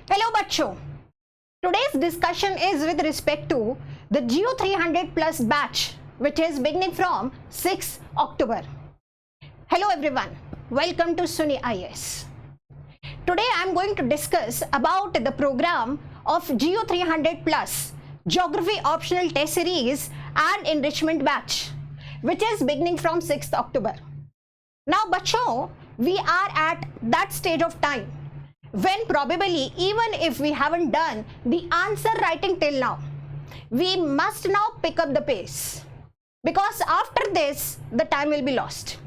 Hello बच्चों, today's discussion is with respect to the Geo 300 plus batch which is beginning from 6 October. Hello everyone, welcome to SUNY IAS. Today I am going to discuss about the program of Geo 300 plus Geography Optional Test Series and Enrichment Batch which is beginning from 6th October. Now बच्चों, we are at that stage of time when probably even if we haven't done the answer writing till now, we must now pick up the pace, because after this the time will be lost.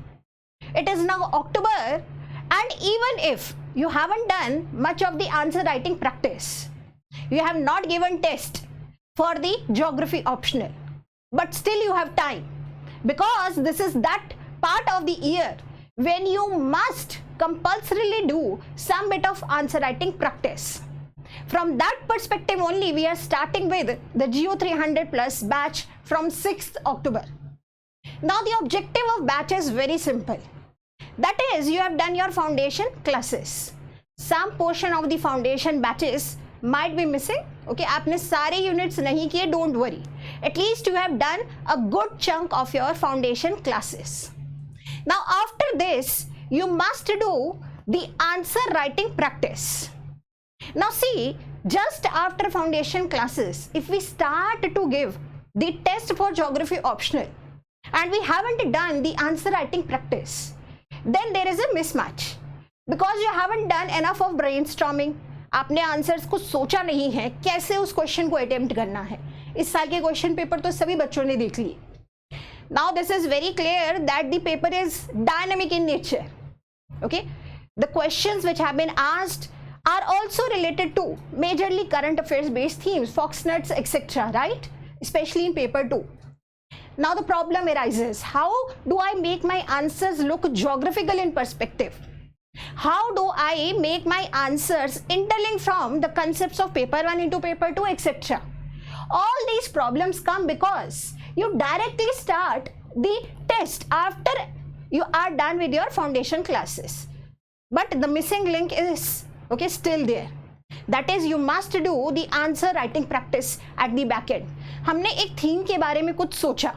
It is now October, and even if you haven't done much of the answer writing practice, you have not given test for the geography optional, but still you have time, because this is that part of the year when you must compulsorily do some bit of answer writing practice. From that perspective only, we are starting with the Geo 300 plus batch from 6th October. Now the objective of batch is very simple. That is, you have done your foundation classes. Some portion of the foundation batches might be missing. Okay, आपने सारे units नहीं किए, don't worry. At least you have done a good chunk of your foundation classes. Now after this, you must do the answer writing practice. Now see, just after foundation classes, if we start to give the test for geography optional and we haven't done the answer writing practice, then there is a mismatch, because you haven't done enough of brainstorming. आपने answers को सोचा नहीं है कैसे उस question को attempt करना है. इस साल के क्वेश्चन पेपर तो सभी बच्चों ने देख लिए. Now this is very clear that the paper is dynamic in nature. Okay, the questions which have been asked are also related to majorly current affairs based themes, foxnuts, etc., right? Especially in paper 2. Now the problem arises, how do I make my answers look geographical in perspective? How do I make my answers interlink from the concepts of paper 1 into paper 2, etc.? All these problems come because you directly start the test after you are done with your foundation classes, but the missing link is still there. That is, you must do the answer writing practice at the back end. हमने एक theme के बारे में कुछ सोचा,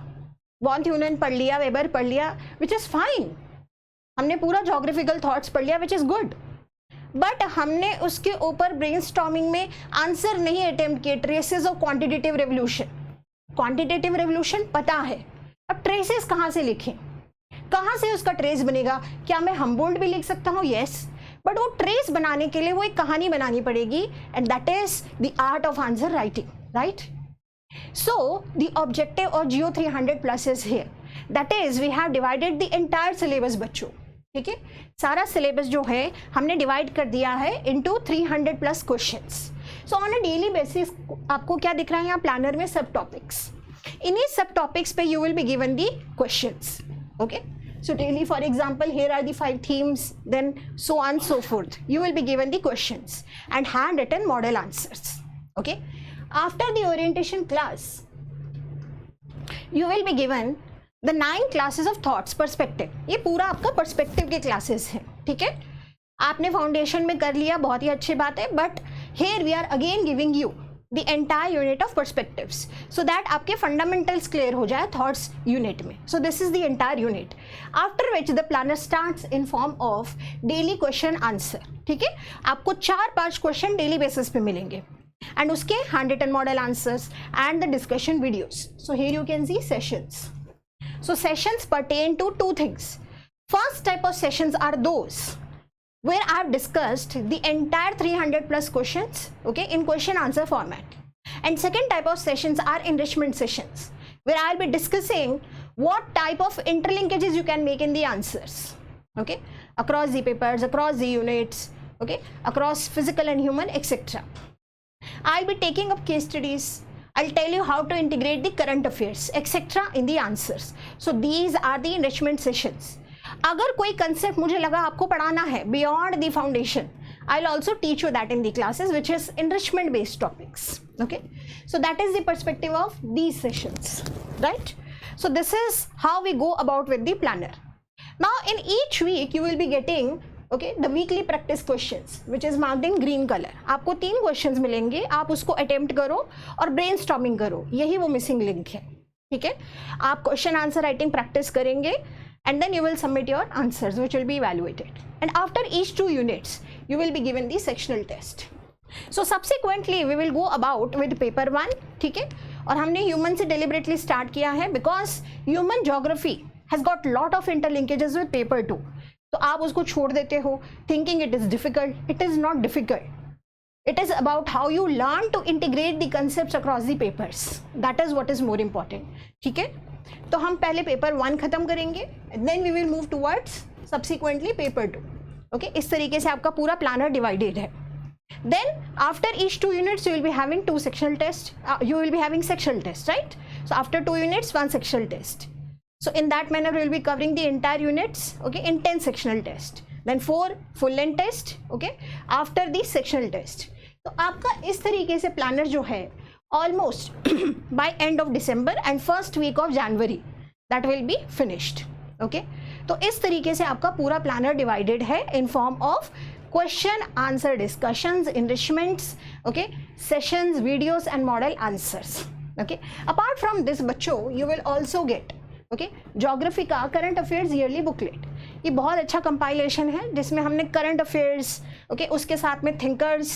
von Thünen पढ़ लिया, weber पढ़ लिया, which is fine. हमने पूरा geographical thoughts पढ़ लिया, which is good. बट हमने उसके ऊपर ब्रेनस्टॉर्मिंग में आंसर नहीं अटेम्प्ट किए. Traces of quantitative revolution, quantitative revolution पता है, अब ट्रेसेस कहाँ से लिखें, कहाँ से उसका ट्रेस बनेगा? क्या मैं हम्बोल्ट भी लिख सकता हूँ? यस, बट वो ट्रेस बनाने के लिए वो एक कहानी बनानी पड़ेगी, and that is the art of answer writing, right? So the objective of Jio 300 plus is here. That is, we have divided the entire syllabus बच्चों. ठीक है, सारा सिलेबस जो है हमने डिवाइड कर दिया है into 300 plus questions. So on a daily basis आपको क्या दिख रहा है यहाँ प्लानर में? सब टॉपिक्स. इन्हीं सब टॉपिक्स पे you will be given the questions. Okay, so daily, for example, here are the 5 themes, then so on so forth. You will be given the questions and handwritten model answers. Okay, after the orientation class, you will be given the 9 classes of thoughts perspective. ये पूरा आपका perspective के classes हैं. ठीक है, आपने foundation में कर लिया, बहुत ही अच्छी बात है, but here we are again giving you the entire unit of perspectives so that आपके fundamentals clear हो जाए thoughts unit में. So this is the entire unit, after which the planner starts in form of daily question answer. ठीक है, आपको 4-5 question daily basis पे मिलेंगे, and उसके handwritten model answers and the discussion videos. So here you can see sessions. So sessions pertain to 2 things. First type of sessions are those where I have discussed the entire 300 plus questions, okay, in question answer format. And second type of sessions are enrichment sessions, where I'll be discussing what type of interlinkages you can make in the answers, okay, across the papers, across the units, okay, across physical and human, etc. I'll be taking up case studies. I'll tell you how to integrate the current affairs, etc. in the answers. So these are the enrichment sessions. अगर कोई concept मुझे लगा आपको पढ़ाना है beyond the foundation, I'll also teach you that in the classes, which is enrichment based topics. Okay, so that is the perspective of these sessions, right? So this is how we go about with the planner. Now in each week you will be getting okay, the weekly practice questions which is marked in green colour. आपको 3 questions मिलेंगे, आप उसको attempt करो और brainstorming करो, यही वो missing link है. ठीक है, आप क्वेश्चन आंसर राइटिंग प्रैक्टिस करेंगे and then you will submit your answers which will be evaluated, and after each 2 units you will be given the sectional test. So subsequently we will go about with paper 1. ठीक है, और हमने human से deliberately start किया है because human geography has got lot of interlinkages with paper 2. तो आप उसको छोड़ देते हो thinking it is difficult. It is not difficult. It is about how you learn to integrate the concepts across the papers. That is what is more important. ठीक है, तो हम पहले पेपर 1 खत्म करेंगे, then we will move towards subsequently paper 2. Okay, इस तरीके से आपका पूरा प्लानर डिवाइडेड है. Then after each 2 units you will be having 2 sectional test, you will be having sectional test, right? So after 2 units 1 sectional test. So in that manner we will be covering the entire units, okay, in 10 sectional test, then 4 full length test, okay, after the sectional test. तो आपका इस तरीके से planner जो है almost by end of December and first week of January that will be finished. Okay, तो इस तरीके से आपका पूरा प्लानर डिवाइडेड है in form of question answer discussions, enrichments, okay, sessions, videos and model answers. Okay, apart from this बच्चों you will also get okay geography का current affairs yearly booklet. ये बहुत अच्छा कंपाइलेशन है जिसमें हमने करंट अफेयर्स ओके उसके साथ में थिंकर्स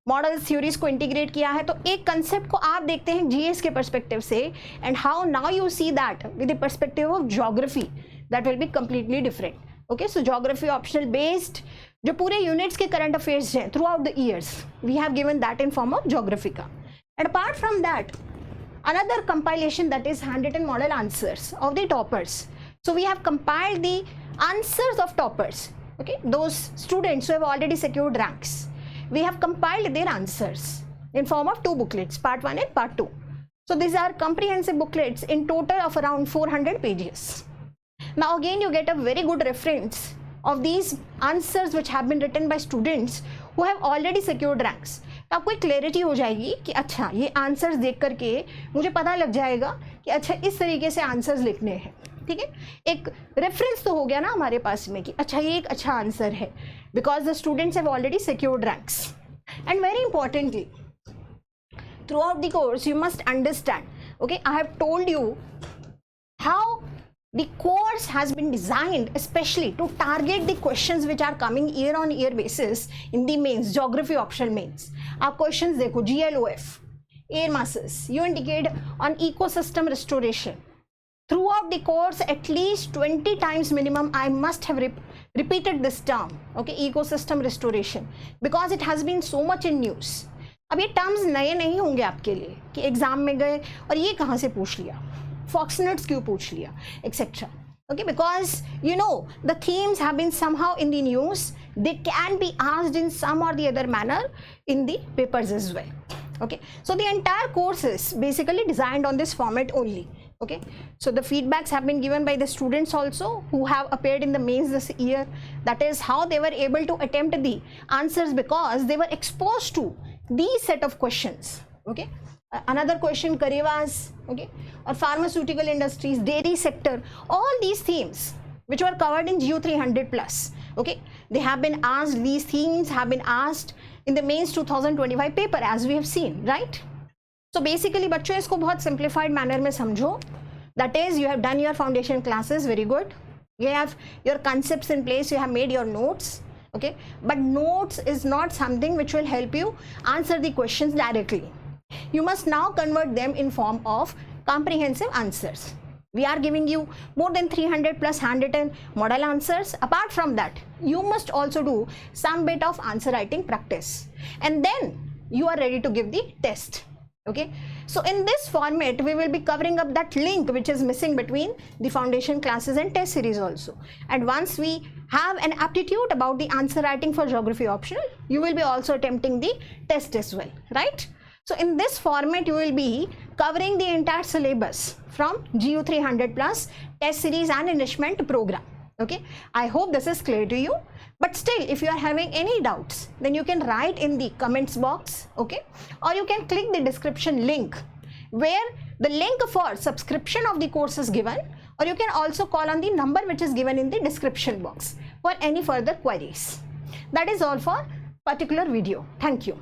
मॉडल्स थ्योरीज को इंटीग्रेट किया है. तो एक कंसेप्ट को आप देखते हैं जीएस के पर्सपेक्टिव से and how now you see that with the perspective of geography that will be completely different. Okay, so geography optional based जो पूरे यूनिट्स के करंट अफेयर्स हैं throughout the years we have given that in form of geography का. And apart from that another compilation that is handwritten model answers of the toppers. So we have compiled the answers of toppers, okay, those students who have already secured ranks. We have compiled their answers in form of 2 booklets, part 1 and part 2. So these are comprehensive booklets in total of around 400 pages. Now again you get a very good reference of these answers which have been written by students who have already secured ranks. आपको एक clarity हो जाएगी कि अच्छा ये answers देख करके मुझे पता लग जाएगा कि अच्छा इस तरीके से आंसर्स लिखने हैं. ठीक है, एक रेफरेंस तो हो गया ना हमारे पास में कि अच्छा ये एक अच्छा आंसर है because the students have already secured ranks. And very importantly through out the course you must understand, okay, I have told you how the course has been designed especially to target the questions which are coming year on year basis in the mains, geography optional mains. आप questions देखो, GLOF, air masses, you indicate on ecosystem restoration. Throughout the course at least 20 times minimum I must have repeated this term, okay, ecosystem restoration, because it has been so much in news. अब ये terms नए नहीं होंगे आपके लिए कि exam में गए और ये कहाँ से पूछ लिया, फॉक्सनट्स क्यों पूछ लिया, etcetera. Okay, because you know the themes have been somehow in the news, they can be asked in some or the other manner in the papers as well. Okay, so the entire course is basically designed on this format only. Okay, so the feedbacks have been given by the students also who have appeared in the mains this year. That is how they were able to attempt the answers because they were exposed to these set of questions. Okay, another question, Karevas, okay, or pharmaceutical industries, dairy sector, all these themes which were covered in GO 300 plus, okay, they have been asked, these themes have been asked in the mains 2025 paper as we have seen, right? So basically बच्चों इसको बहुत simplified manner में समझो. That is, you have done your foundation classes, very good, you have your concepts in place, you have made your notes, okay, but notes is not something which will help you answer the questions directly. You must now convert them in form of comprehensive answers. We are giving you more than 300 plus handwritten model answers. Apart from that, you must also do some bit of answer writing practice, and then you are ready to give the test. Okay, so in this format we will be covering up that link which is missing between the foundation classes and test series also. And once we have an aptitude about the answer writing for geography optional, you will be also attempting the test as well, right? So in this format you will be covering the entire syllabus from GU 300 plus test series and enrichment program. Okay, I hope this is clear to you, but still if you are having any doubts then you can write in the comments box, okay, or you can click the description link where the link for subscription of the course is given, or you can also call on the number which is given in the description box. for any further queries. That is all for particular video. Thank you.